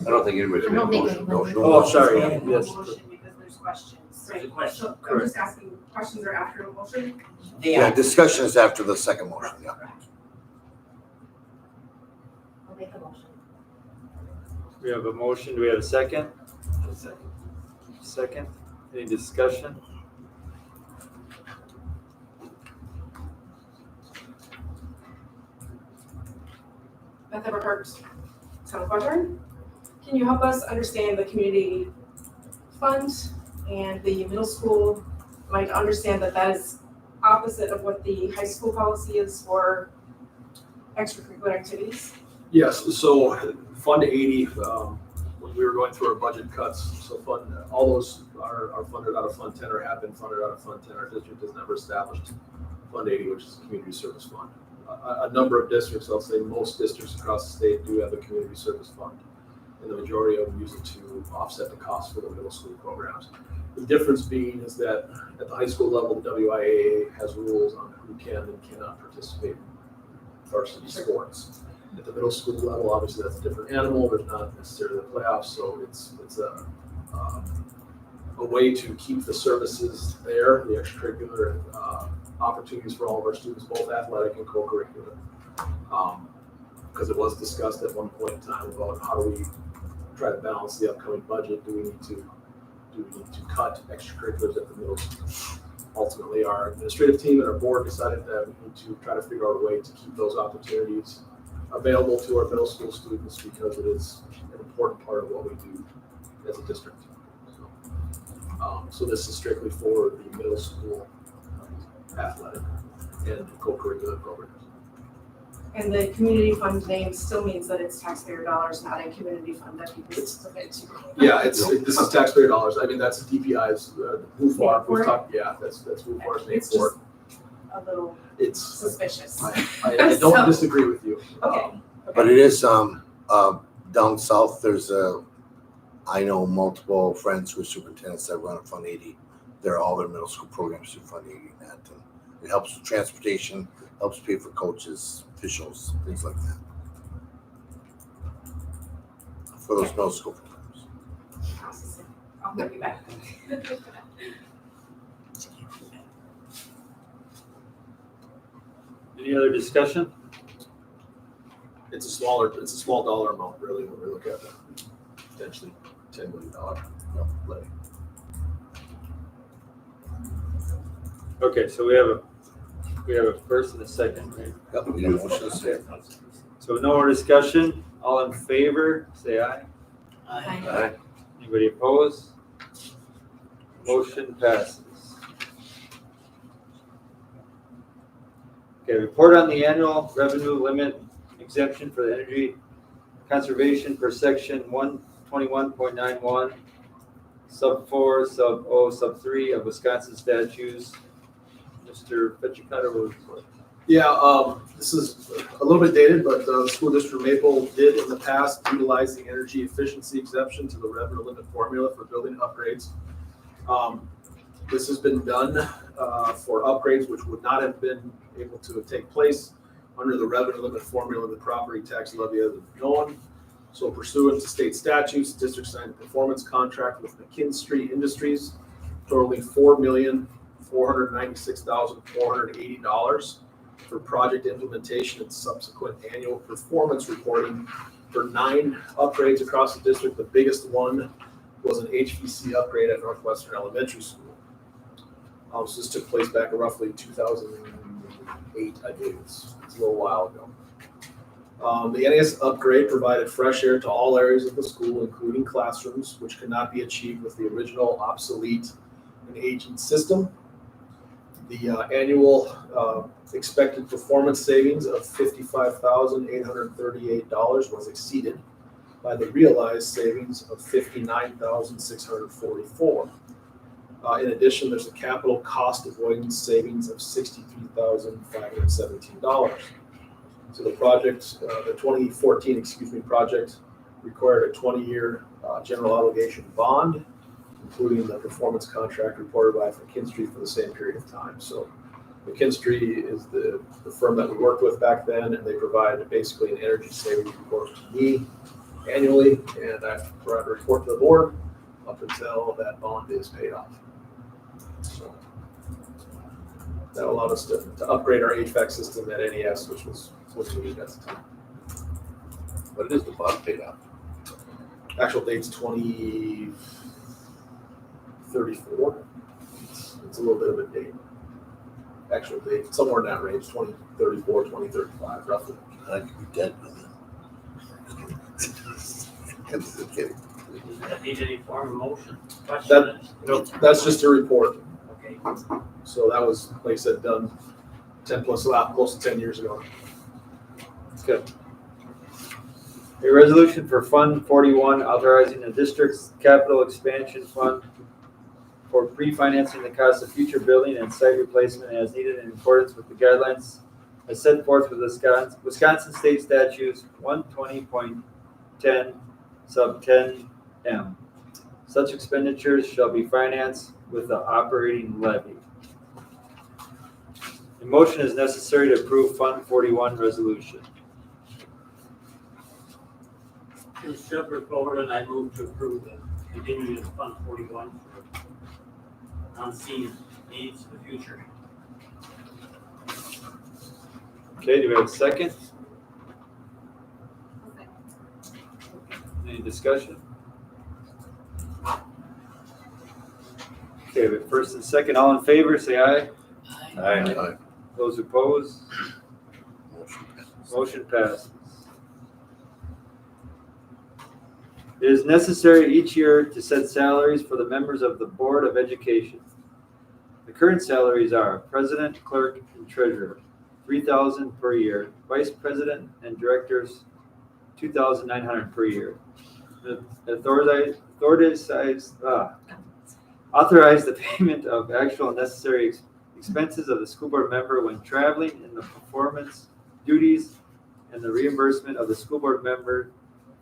S7: don't think anybody's
S9: I
S7: made a
S9: don't think
S7: motion.
S9: anybody-
S1: Oh, sorry,
S3: Yeah,
S1: yes.
S3: motion because there's questions.
S2: There's a question.
S3: So I'm just asking, questions are after a motion?
S5: They
S4: Yeah,
S5: are.
S4: discussion is after the second motion, yeah.
S9: I'll make a motion.
S1: We have a motion. Do we have a second? Second. Any discussion?
S3: Beth Everhart, Town of Hawthorne. Can you help us understand the community fund, and the middle school might understand that that is opposite of what the high school policy is for extracurricular activities.
S6: Yes, so Fund 80, when we were going through our budget cuts, so all those are funded out of Fund 10 or have been funded out of Fund 10. Our district has never established Fund 80, which is a community service fund. A number of districts, I'll say most districts across the state do have a community service fund, and the majority of them use it to offset the cost for the middle school programs. The difference being is that at the high school level, the WIAA has rules on who can and cannot participate in varsity sports. At the middle school level, obviously that's a different animal. There's not necessarily the playoffs, so it's a way to keep the services there, the extracurricular opportunities for all of our students, both athletic and co-curricular. Because it was discussed at one point in time about how do we try to balance the upcoming budget? Do we need to cut extracurriculars at the middle school? Ultimately, our administrative team and our board decided that we need to try to figure out a way to keep those opportunities available to our middle school students because it is an important part of what we do as a district. So this is strictly for the middle school athletic and co-curricular programs.
S3: And the community fund name still means that it's taxpayer dollars, not a community fund that people submit to.
S6: Yeah, this is taxpayer dollars. I mean, that's DPI's, WUFAR, that's WUFAR's name
S3: It's
S6: for it.
S3: just a little
S6: It's,
S3: suspicious.
S6: I don't
S3: So-
S6: disagree with you.
S3: Okay.
S4: But it is, down south, I know multiple friends who are superintendents that run a Fund 80. They're all their middle school programs through Fund 80 and that. And it helps with transportation, helps pay for coaches, officials, things like that. For those middle school programs.
S3: I'll bring you back.
S1: Any other discussion?
S6: It's a small dollar amount really when we look at the potentially $10 million levy.
S1: Okay, so we have a first and a second, right?
S4: Yep, we do motion to stay.
S1: So no more discussion, all in favor, say aye.
S5: Aye.
S1: Anybody opposed? Motion passes. Okay, report on the annual revenue limit exemption for the energy conservation per section 121.91, sub 4, sub O, sub 3 of Wisconsin statutes. Mr. Fetchikata will report.
S6: Yeah, this is a little bit dated, but the school district of Maple did in the past utilize the energy efficiency exception to the revenue limit formula for building upgrades. This has been done for upgrades which would not have been able to take place under the revenue limit formula of the property tax levy as known. So pursuant to state statutes, the district signed a performance contract with McKinstry Industries totaling $4,496,480 for project implementation and subsequent annual performance reporting for 9 upgrades across the district. The biggest one was an HVC upgrade at Northwestern Elementary School. So this took place back in roughly 2008, I believe. It's a little while ago. The NAS upgrade provided fresh air to all areas of the school, including classrooms, which could not be achieved with the original obsolete and aging system. The annual expected performance savings of $55,838 was exceeded by the realized savings of $59,644. In addition, there's a capital cost avoidance savings of $63,517. So the project, the 2014, project required a 20-year general obligation bond, including the performance contract reported by McKinstry for the same period of time. So McKinstry is the firm that we worked with back then, and they provide basically an energy savings report to me annually, and I have to provide a report to the board up until that bond is paid off. So that allowed us to upgrade our HVAC system at NES, which was what we needed at the time.
S4: What is the bond paid off?
S6: Actual date's 2034. It's a little bit of a date. Actual date, somewhere in that range, 2034, 2035, roughly.
S4: I could be dead by then. I'm just kidding.
S2: Does that need any form of motion? Question?
S6: No, that's just a report.
S2: Okay.
S6: So that was, like I said, done 10 plus, close to 10 years ago.
S1: A resolution for Fund 41 authorizing the district's capital expansion fund for pre-financing the cost of future building and site replacement as needed in accordance with the guidelines as set forth with Wisconsin State Statutes 120.10 sub 10M. Such expenditures shall be financed with the operating levy. A motion is necessary to approve Fund 41 resolution.
S2: This is Shepherd forward, and I move to approve the continuing of Fund 41 for unseen needs in the future.
S1: Okay, do we have a second? Any discussion? Okay, but first and second, all in favor, say aye.
S4: Aye.
S1: Those opposed, motion passes. It is necessary each year to set salaries for the members of the Board of Education. The current salaries are President, Clerk, and Treasurer, $3,000 per year. Vice President and Directors, $2,900 per year. Authorize the payment of actual necessary expenses of the school board member when traveling in the performance duties and the reimbursement of the school board member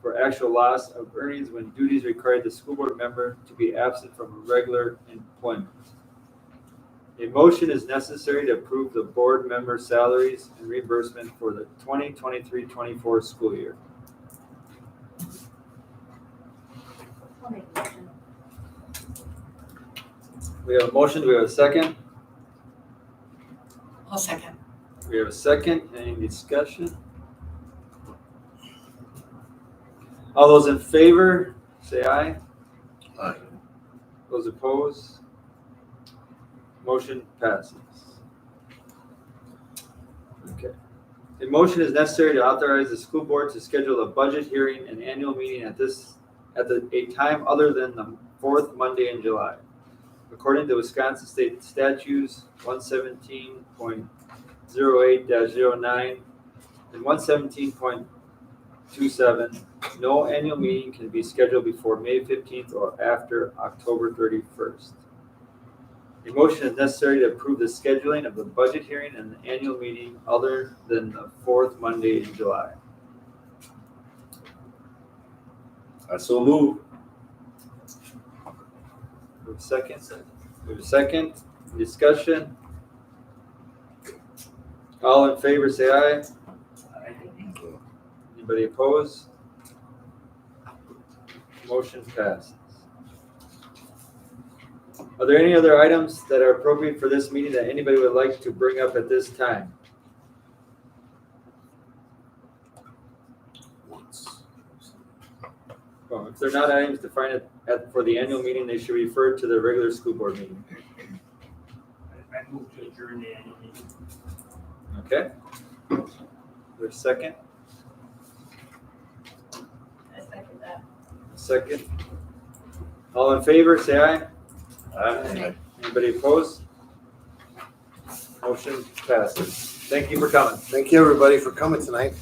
S1: for actual loss of earnings when duties require the school board member to be absent from regular employment. A motion is necessary to approve the board member salaries and reimbursement for the 2023-24 school year.
S9: I'll make a motion.
S1: We have a motion. Do we have a second?
S5: I'll second.
S1: We have a second. Any discussion? All those in favor, say aye.
S4: Aye.
S1: Those opposed, motion passes. Okay. A motion is necessary to authorize the school board to schedule a budget hearing and annual meeting at a time other than the fourth Monday in July. According to Wisconsin State Statutes 117.08-09 and 117.27, no annual meeting can be scheduled before May 15th or after October 31st. A motion is necessary to approve the scheduling of the budget hearing and the annual meeting other than the fourth Monday in July.
S7: I so move.
S1: We have a second. We have a second. Discussion. All in favor, say aye. Anybody opposed? Motion passes. Are there any other items that are appropriate for this meeting that anybody would like to bring up at this time? Well, if they're not items defined for the annual meeting, they should be referred to the regular school board meeting.
S2: I move to adjourn the annual meeting.
S1: Okay? There's a second?
S3: I second that.
S1: Second. All in favor, say aye.
S4: Aye.
S1: Anybody opposed? Motion passes. Thank you for coming.
S4: Thank you, everybody, for coming tonight.